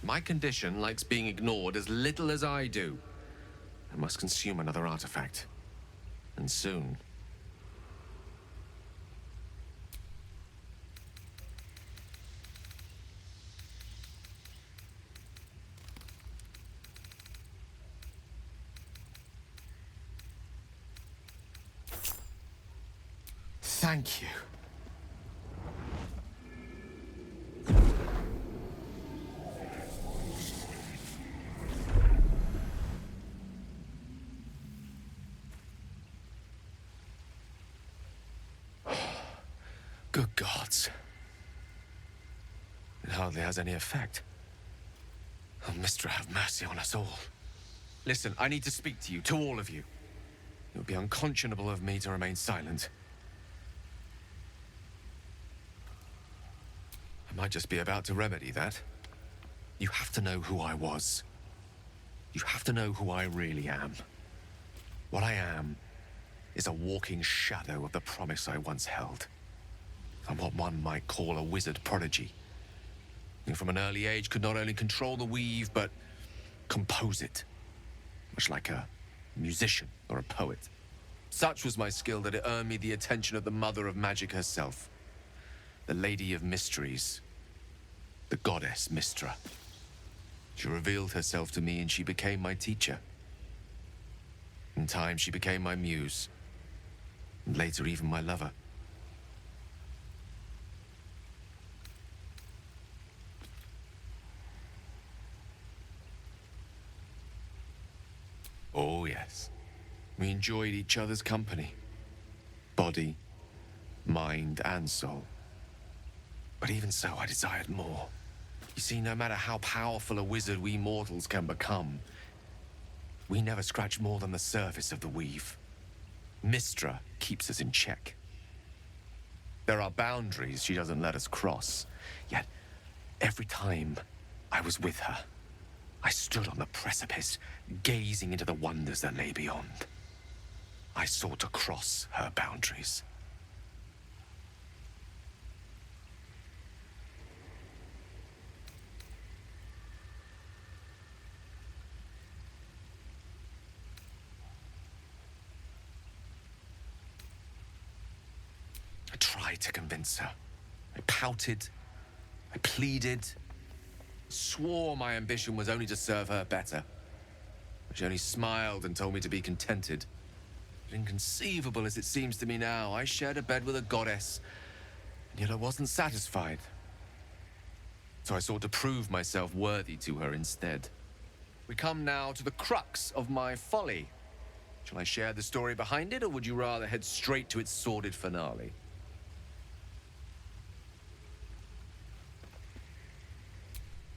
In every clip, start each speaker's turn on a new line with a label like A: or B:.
A: My condition likes being ignored as little as I do. I must consume another artifact. And soon. Thank you. Good gods. It hardly has any effect. Oh, Mistra, have mercy on us all. Listen, I need to speak to you, to all of you. It would be unconscionable of me to remain silent. I might just be about to remedy that. You have to know who I was. You have to know who I really am. What I am is a walking shadow of the promise I once held. I'm what one might call a wizard prodigy. And from an early age could not only control the weave, but compose it. Much like a musician or a poet. Such was my skill that it earned me the attention of the mother of magic herself. The Lady of Mysteries. The goddess Mistra. She revealed herself to me and she became my teacher. In time she became my muse. And later even my lover. Oh, yes. We enjoyed each other's company. Body, mind, and soul. But even so, I desired more. You see, no matter how powerful a wizard we mortals can become, we never scratch more than the surface of the weave. Mistra keeps us in check. There are boundaries she doesn't let us cross. Yet, every time I was with her, I stood on the precipice, gazing into the wonders that lay beyond. I sought to cross her boundaries. I tried to convince her. I pouted. I pleaded. Swore my ambition was only to serve her better. She only smiled and told me to be contented. But inconceivable as it seems to me now, I shared a bed with a goddess, and yet I wasn't satisfied. So I sought to prove myself worthy to her instead. We come now to the crux of my folly. Shall I share the story behind it, or would you rather head straight to its sordid finale?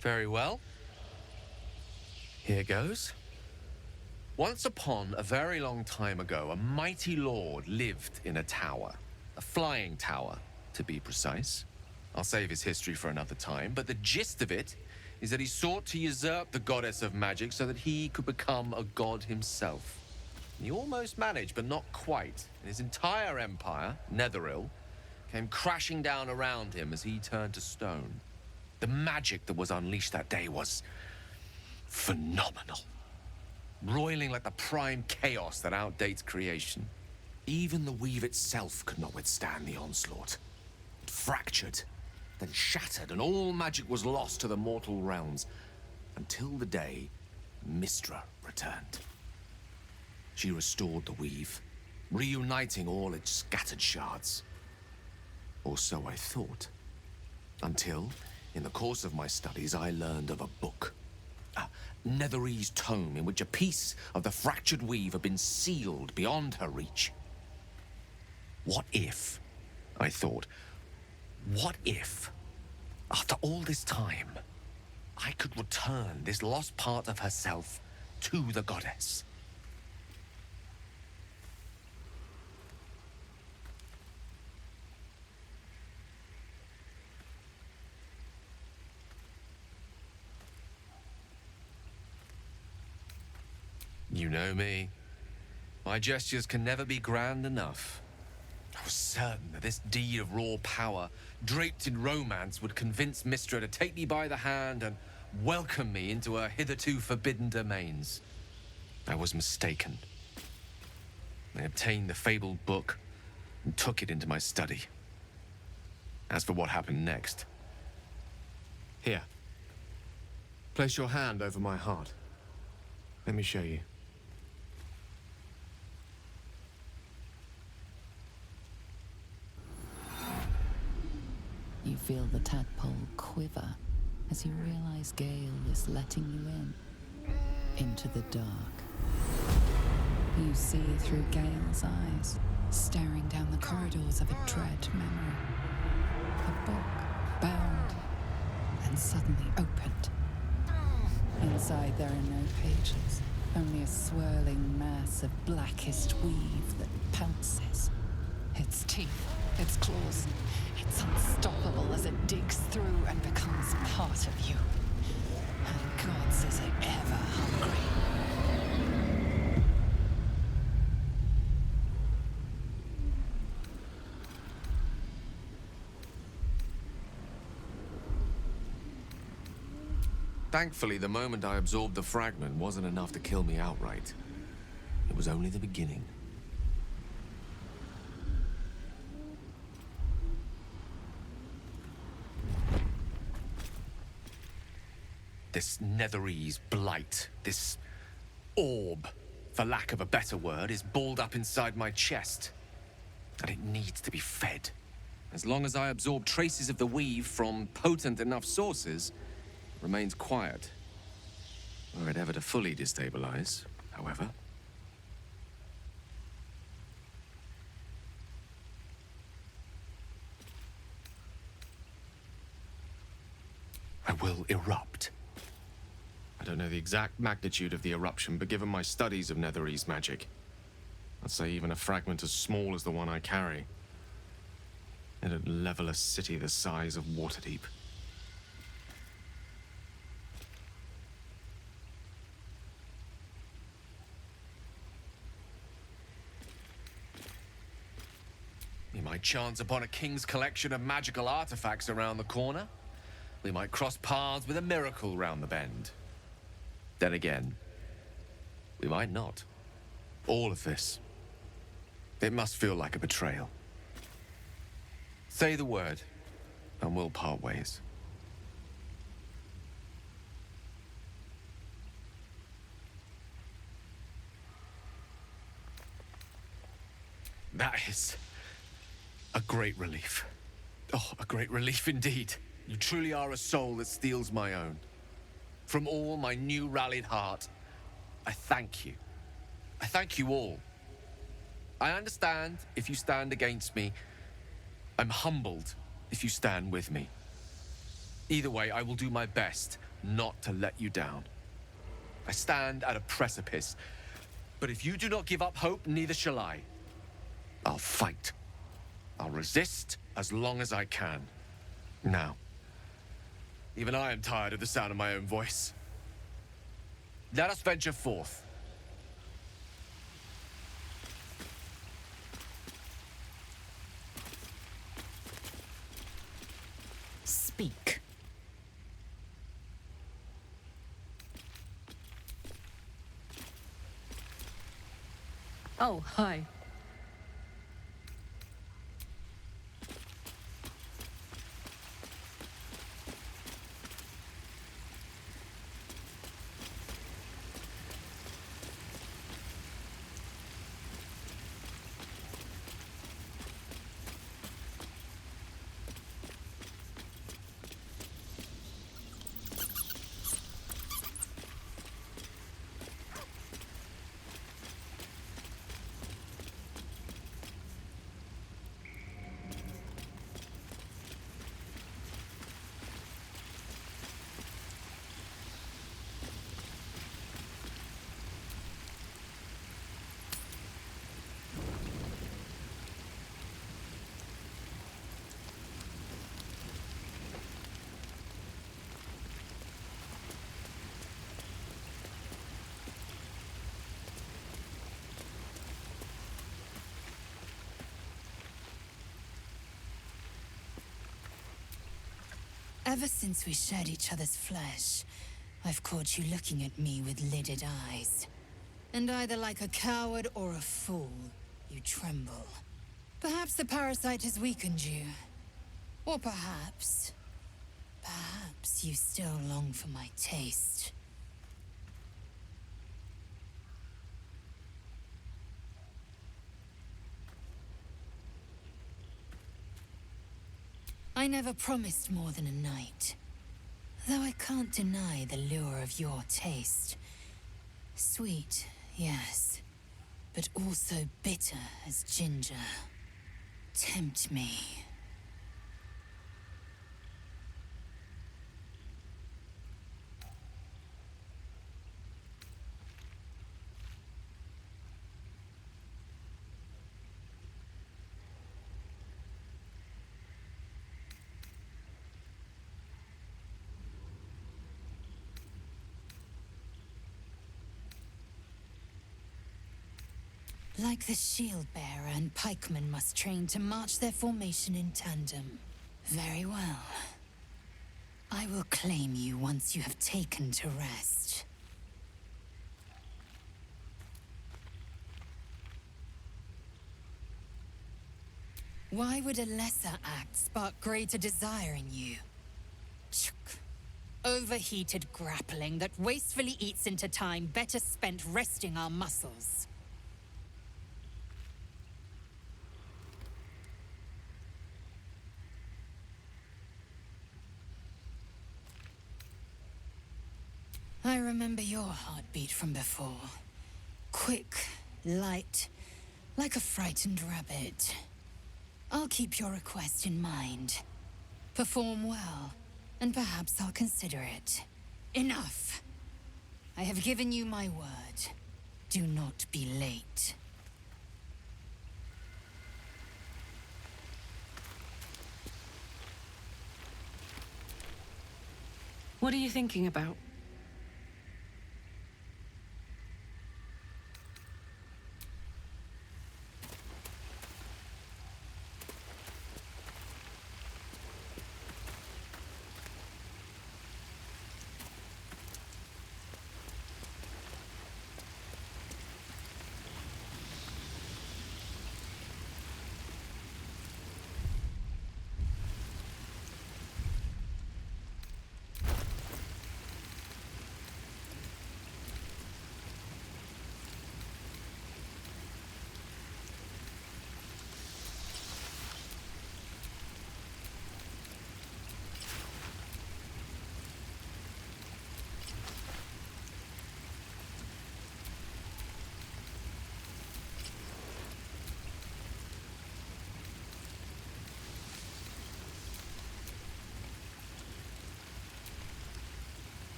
A: Very well. Here goes. Once upon a very long time ago, a mighty lord lived in a tower. A flying tower, to be precise. I'll save his history for another time, but the gist of it is that he sought to usurp the goddess of magic so that he could become a god himself. He almost managed, but not quite. And his entire empire, Netheril, came crashing down around him as he turned to stone. The magic that was unleashed that day was phenomenal. Roiling like the prime chaos that outdates creation. Even the weave itself could not withstand the onslaught. It fractured, then shattered, and all magic was lost to the mortal realms. Until the day Mistra returned. She restored the weave, reuniting all its scattered shards. Or so I thought. Until, in the course of my studies, I learned of a book. A Netherese tome in which a piece of the fractured weave had been sealed beyond her reach. What if, I thought, what if, after all this time, I could return this lost part of herself to the goddess? You know me. My gestures can never be grand enough. I was certain that this deed of raw power, draped in romance, would convince Mistra to take me by the hand and welcome me into her hitherto forbidden domains. I was mistaken. I obtained the fabled book and took it into my study. As for what happened next... Here. Place your hand over my heart. Let me show you.
B: You feel the tadpole quiver as you realize Gale is letting you in, into the dark. You see through Gale's eyes, staring down the corridors of a dread memory. A book, bound, and suddenly opened. Inside there are no pages, only a swirling mass of blackest weave that pounces. Its teeth, its claws, it's unstoppable as it digs through and becomes part of you. And gods, is it ever hungry.
A: Thankfully, the moment I absorbed the fragment wasn't enough to kill me outright. It was only the beginning. This Netherese blight, this orb, for lack of a better word, is balled up inside my chest. And it needs to be fed. As long as I absorb traces of the weave from potent enough sources, it remains quiet. Were it ever to fully destabilize, however. I will erupt. I don't know the exact magnitude of the eruption, but given my studies of Netherese magic, I'd say even a fragment as small as the one I carry, it'd level a city the size of Waterdeep. We might chance upon a king's collection of magical artifacts around the corner. We might cross paths with a miracle round the bend. Then again, we might not. All of this, it must feel like a betrayal. Say the word, and we'll part ways. That is a great relief. Oh, a great relief indeed. You truly are a soul that steals my own. From all my new rallied heart, I thank you. I thank you all. I understand if you stand against me. I'm humbled if you stand with me. Either way, I will do my best not to let you down. I stand at a precipice, but if you do not give up hope, neither shall I. I'll fight. I'll resist as long as I can. Now, even I am tired of the sound of my own voice. Let us venture forth.
B: Speak.
C: Oh, hi.
D: Ever since we shared each other's flesh, I've caught you looking at me with lidded eyes. And either like a coward or a fool, you tremble. Perhaps the parasite has weakened you. Or perhaps you still long for my taste. I never promised more than a night. Though I can't deny the lure of your taste. Sweet, yes, but also bitter as ginger. Tempt me. Like the shield bearer and pikeman must train to march their formation in tandem. Very well. I will claim you once you have taken to rest. Why would a lesser act spark greater desire in you? Chuk. Overheated grappling that wastefully eats into time better spent resting our muscles. I remember your heartbeat from before. Quick, light, like a frightened rabbit. I'll keep your request in mind. Perform well, and perhaps I'll consider it. Enough! I have given you my word. Do not be late.
C: What are you thinking about?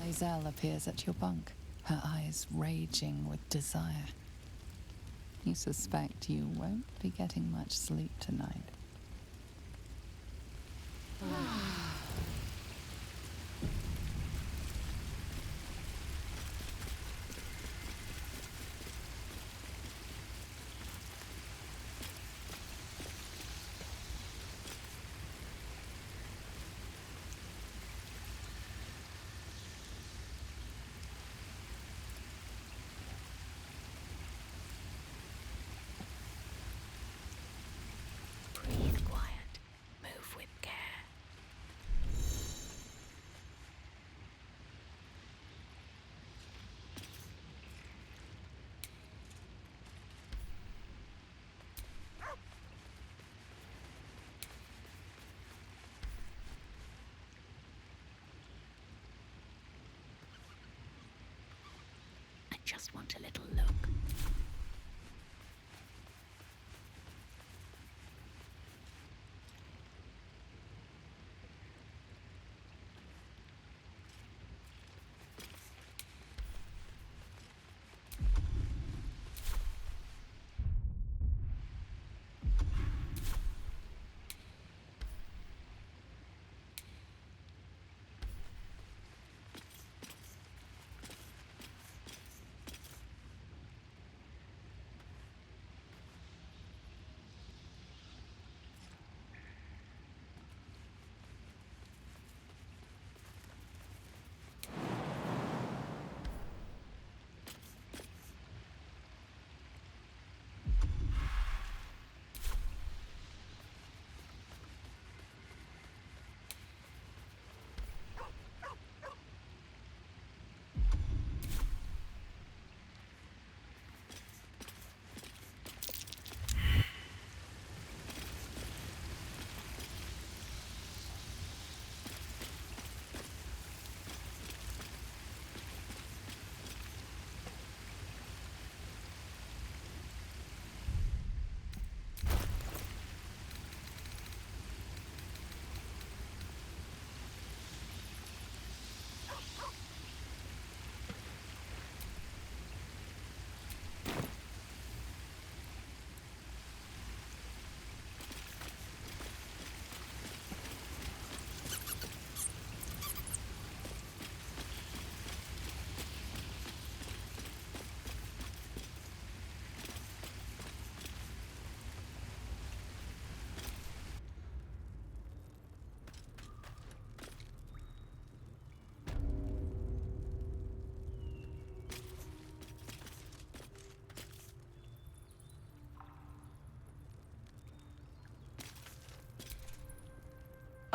B: Lae'zel appears at your bunk, her eyes raging with desire. You suspect you won't be getting much sleep tonight.
E: Breathe quiet. Move with care. I just want a little look.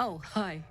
C: Oh, hi.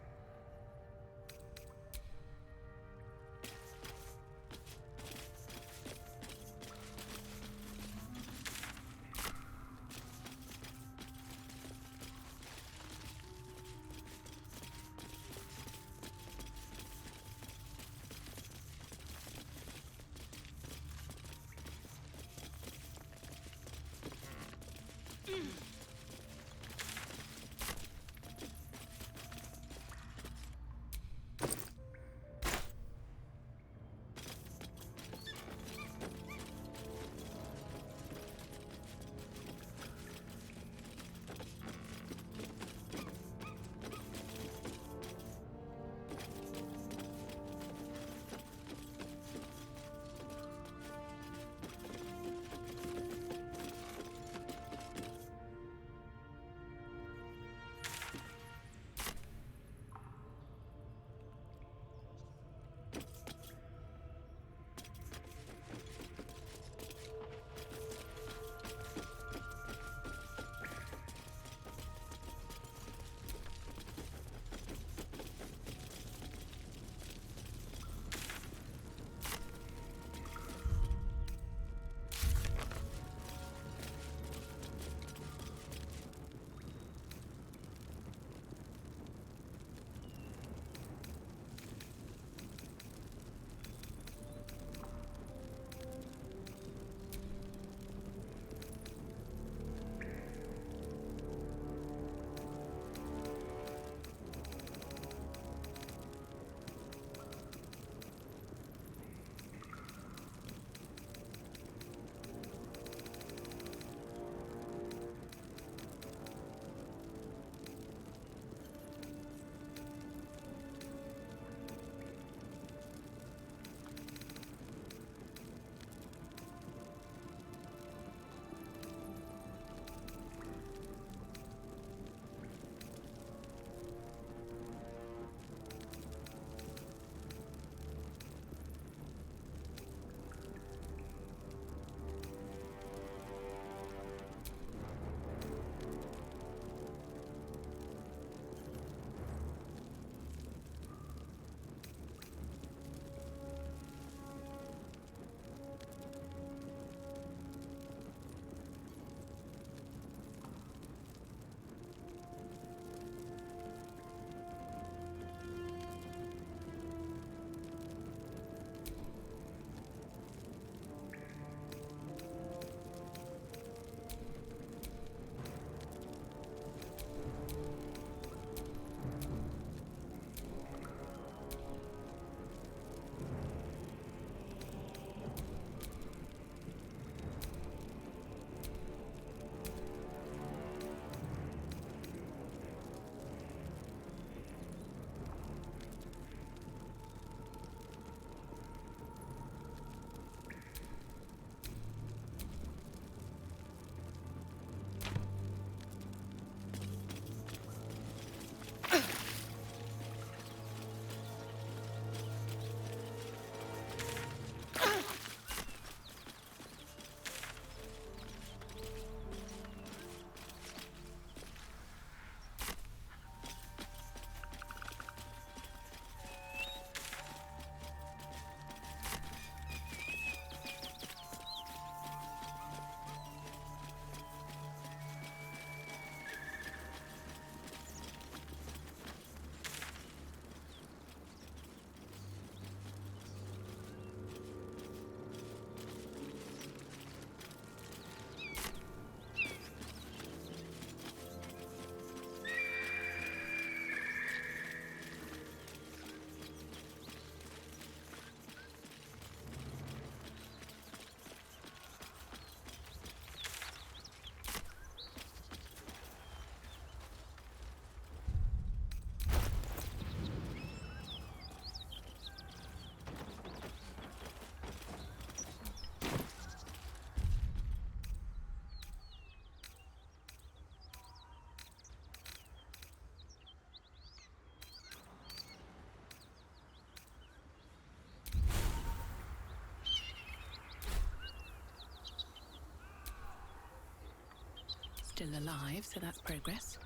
E: still alive, so that's progress.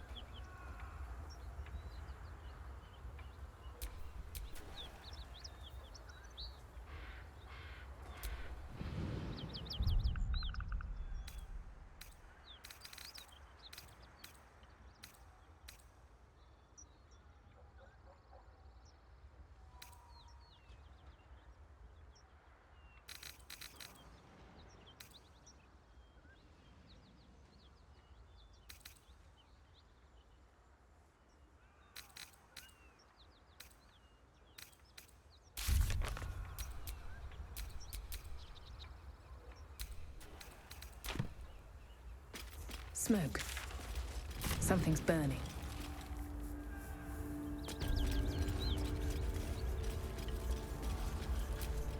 E: Smoke. Something's burning.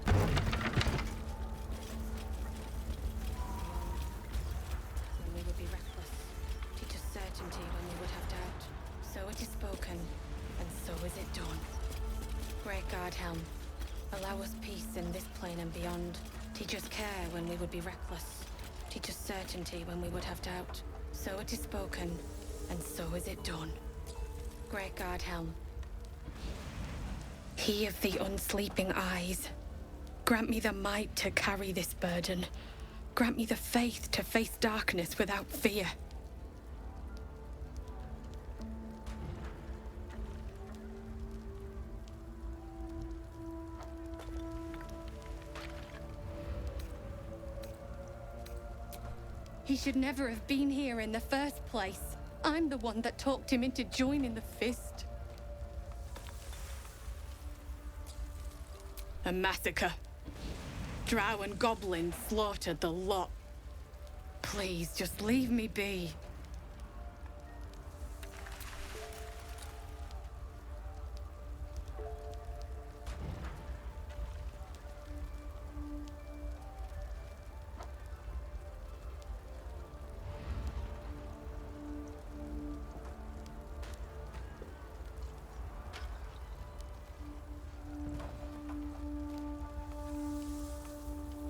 F: When we would be reckless, teach us certainty when we would have doubt. So it is spoken, and so is it done. Great God Helm, allow us peace in this plane and beyond. Teach us care when we would be reckless. Teach us certainty when we would have doubt. So it is spoken, and so is it done. Great God Helm, He of the unsleeping eyes, grant me the might to carry this burden. Grant me the faith to face darkness without fear. He should never have been here in the first place. I'm the one that talked him into joining the Fist. A massacre. Drow and goblins slaughtered the lot. Please, just leave me be.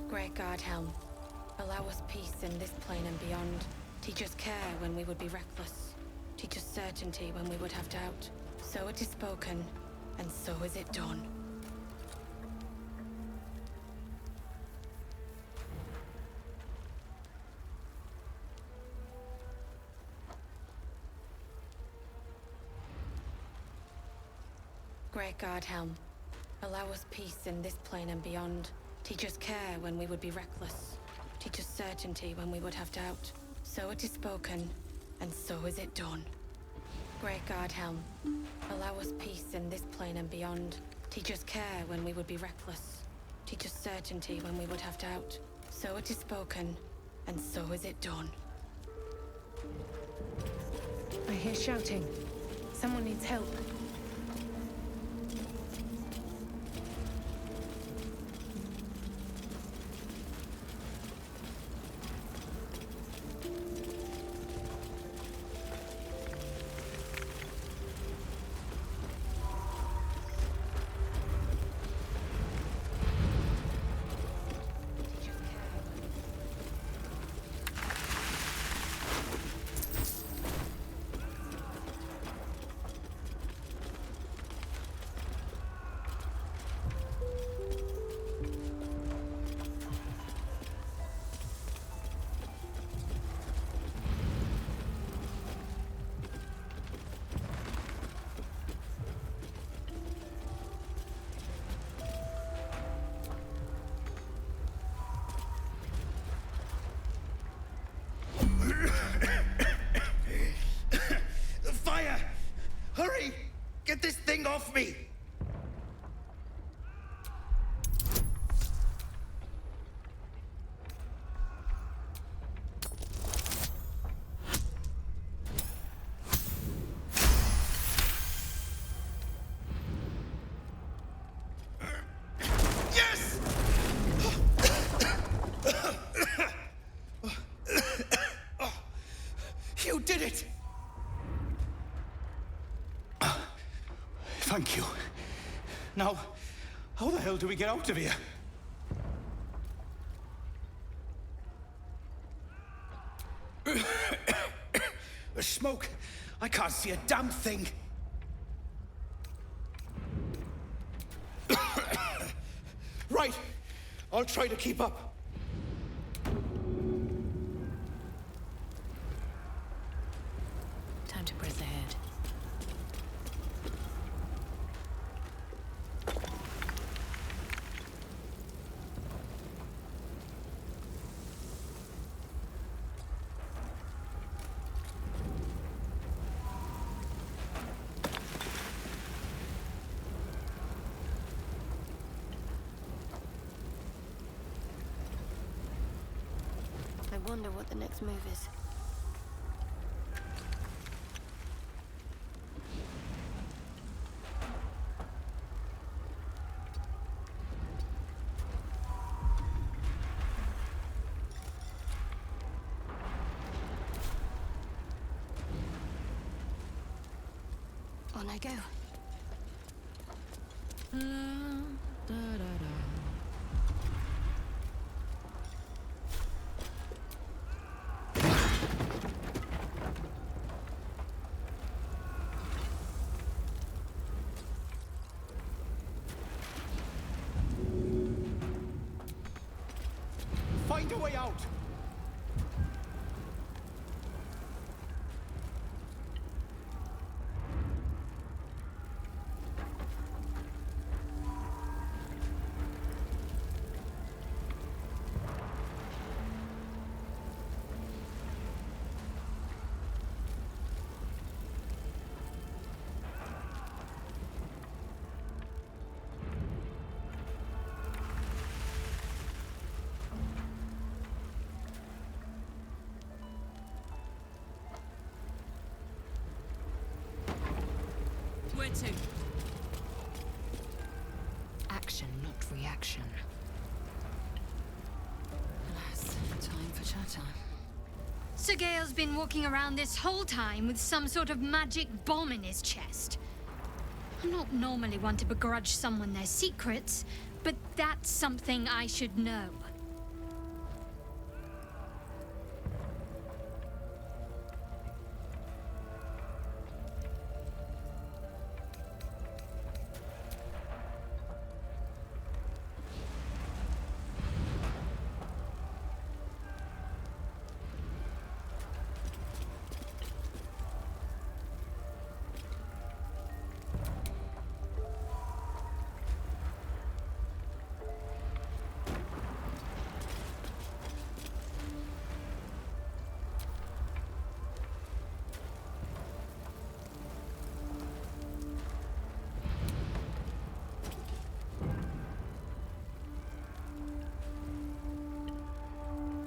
F: Great God Helm, allow us peace in this plane and beyond. Teach us care when we would be reckless. Teach us certainty when we would have doubt. So it is spoken, and so is it done. Great God Helm, allow us peace in this plane and beyond. Teach us care when we would be reckless. Teach us certainty when we would have doubt. So it is spoken, and so is it done. Great God Helm, allow us peace in this plane and beyond. Teach us care when we would be reckless. Teach us certainty when we would have doubt. So it is spoken, and so is it done.
E: I hear shouting. Someone needs help.
G: Fire! Hurry! Get this thing off me! Yes! You did it! Thank you. Now, how the hell do we get out of here? The smoke! I can't see a damn thing! Right! I'll try to keep up.
F: Time to press ahead. I wonder what the next move is. On I go.
G: Find a way out!
C: Where to?
D: Action, not reaction. Alas, time for chatter.
H: Sir Gale's been walking around this whole time with some sort of magic bomb in his chest. I'm not normally one to begrudge someone their secrets, but that's something I should know.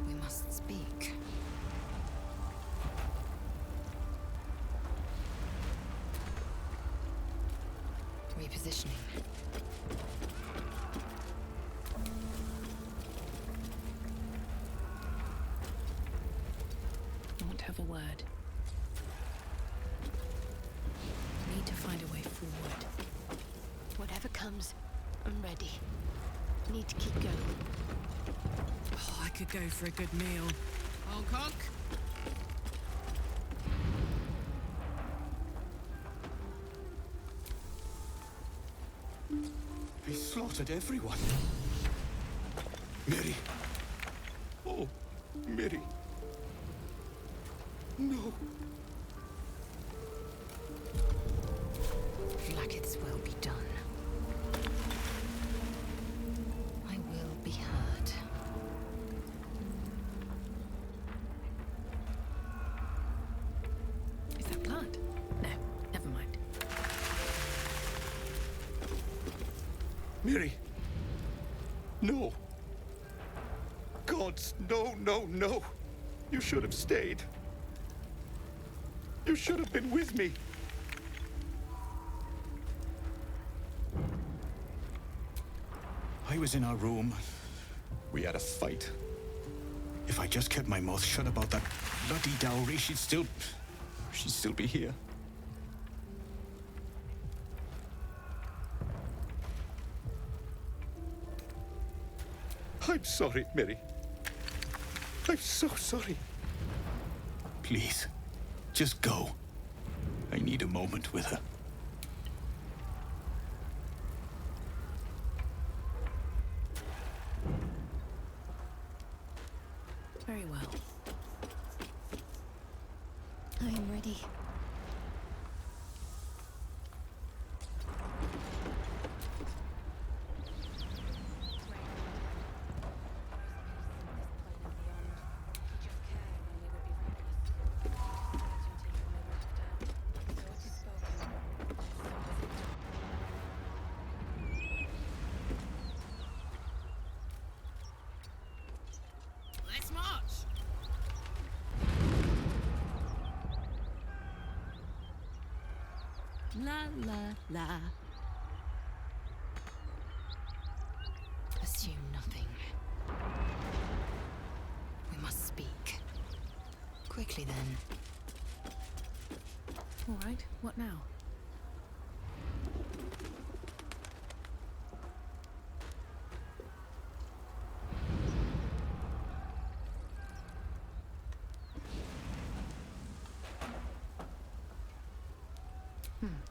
D: We must speak. Repositioning.
F: I want to have a word. Need to find a way forward. Whatever comes, I'm ready. Need to keep going.
C: Oh, I could go for a good meal. Honk honk.
G: They slaughtered everyone. Mary. Oh, Mary. No.
D: Blackets will be done. I will be heard.
C: Is that blood? No, never mind.
G: Mary. No. Gods, no, no, no. You should have stayed. You should have been with me. I was in our room. We had a fight. If I just kept my mouth shut about that bloody dowry, she'd still be here. I'm sorry, Mary. I'm so sorry. Please, Just go. I need a moment with her.
C: Very well.
H: I am ready.
C: Let's march! La la la.
D: Assume nothing. We must speak. Quickly then.
C: All right, what now?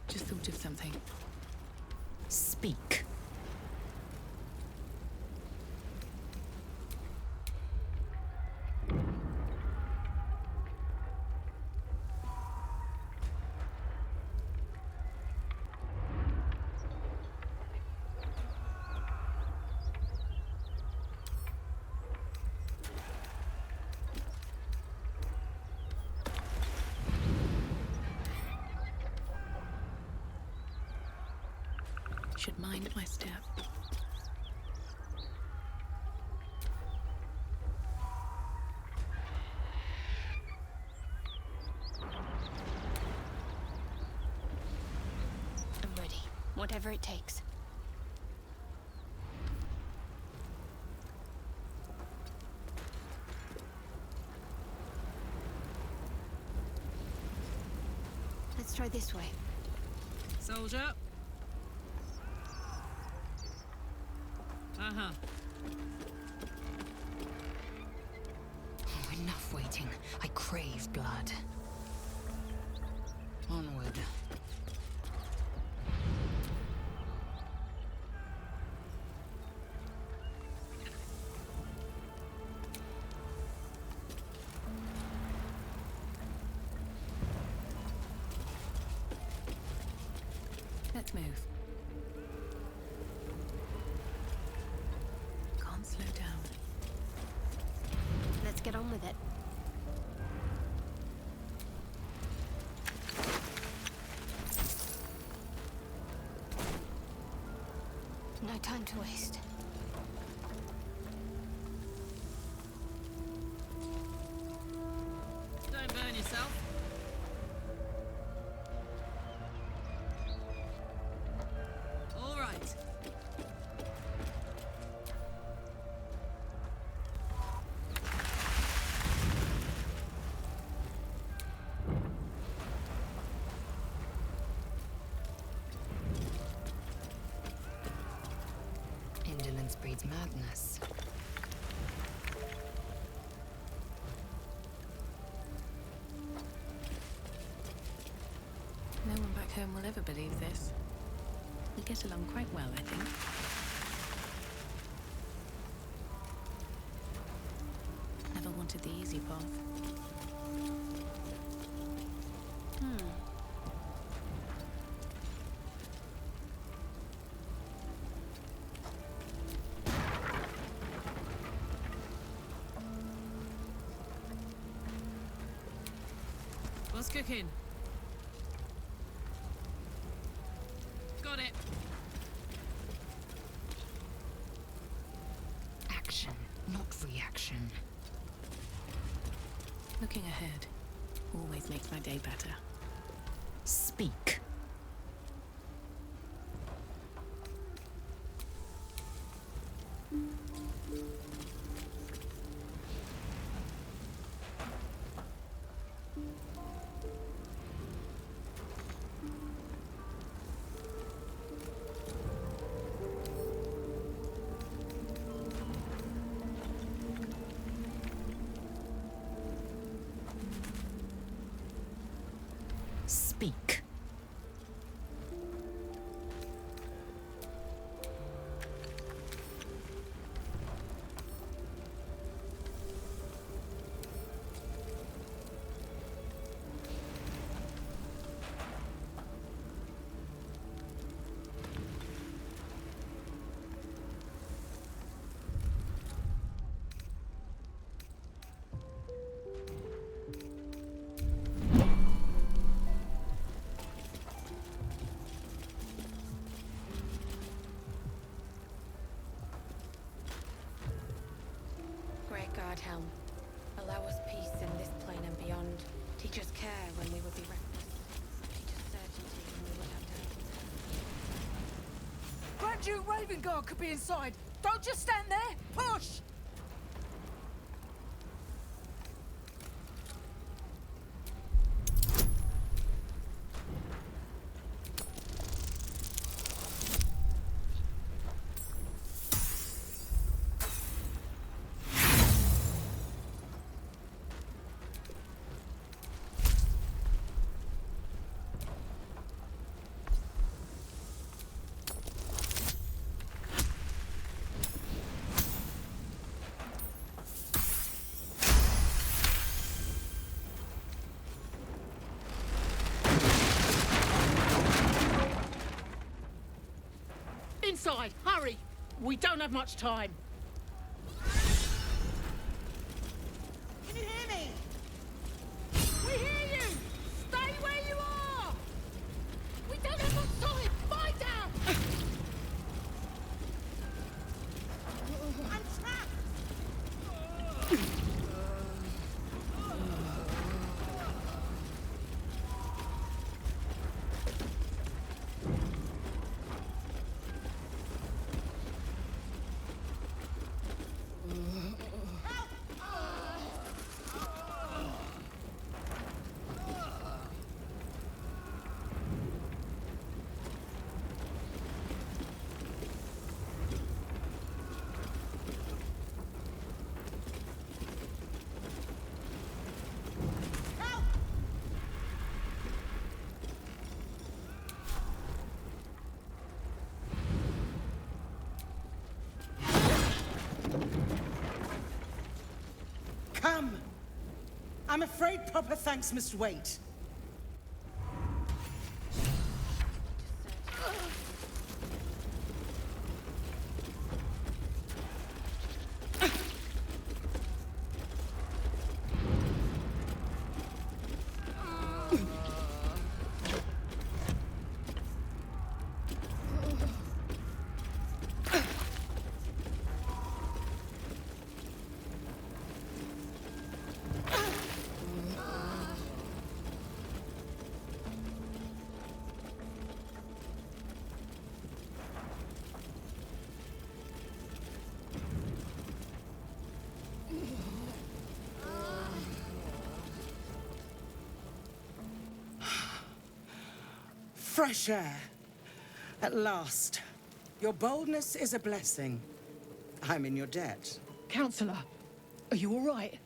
C: Just thought of something.
D: Speak.
C: Should mind my step.
H: I'm ready. Whatever it takes. Let's try this way.
C: Soldier. Uh-huh.
D: Oh, enough waiting. I crave blood. Onward.
C: Let's move. Can't slow down.
H: Let's get on with it. No time to waste.
C: Don't burn yourself. All right.
D: Indolence breeds madness.
C: No one back home will ever believe this. We get along quite well, I think. Never wanted the easy path. What's cooking? Got it.
D: Action, not reaction.
C: Looking ahead always makes my day better.
D: Speak.
E: speak.
F: Great God Helm, allow us peace in this plane and beyond. Teach us care when we would be reckless. Teach us certainty when we would have doubt.
C: Grand Duke Ravengard could be inside. Don't just stand there. Push! Inside, hurry! We don't have much time. Can you hear me? We hear you! Stay where you are! We don't have much time! Fight down! I'm trapped!
I: Come! I'm afraid proper thanks must wait. Fresh air. At last. Your boldness is a blessing. I'm in your debt.
C: Counselor, are you all right?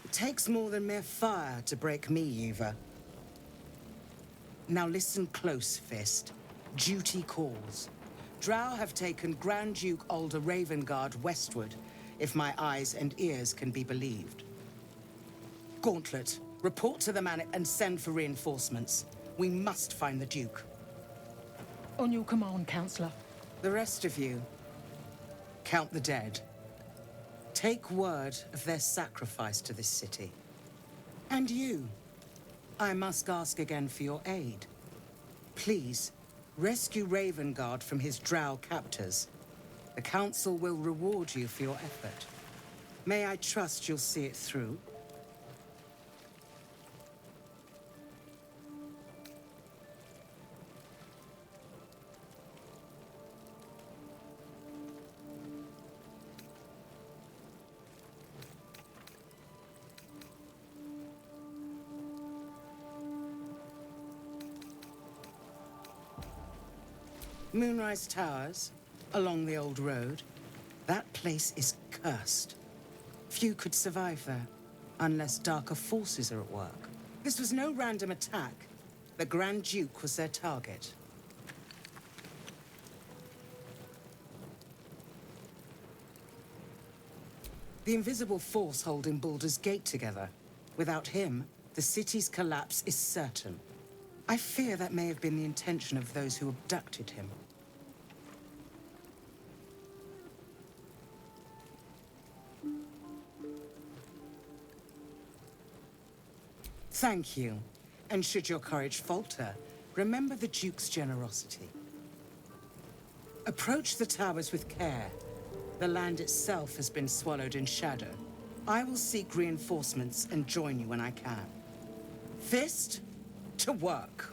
I: It takes more than mere fire to break me, Eva. Now listen close, Fist. Duty calls. Drow have taken Grand Duke Alder Ravengard westward, if my eyes and ears can be believed. Gauntlet, report to the man and send for reinforcements. We must find the Duke.
C: On your command, Counselor.
I: The rest of you, count the dead. Take word of their sacrifice to this city. And you, I must ask again for your aid. Please, rescue Ravengard from his drow captors. The Council will reward you for your effort. May I trust you'll see it through? Moonrise Towers, along the old road. That place is cursed. Few could survive there, unless darker forces are at work. This was no random attack. The Grand Duke was their target. The invisible force holding Baldur's Gate together. Without him, the city's collapse is certain. I fear that may have been the intention of those who abducted him. Thank you. And should your courage falter, remember the Duke's generosity. Approach the towers with care. The land itself has been swallowed in shadow. I will seek reinforcements and join you when I can. Fist, to work.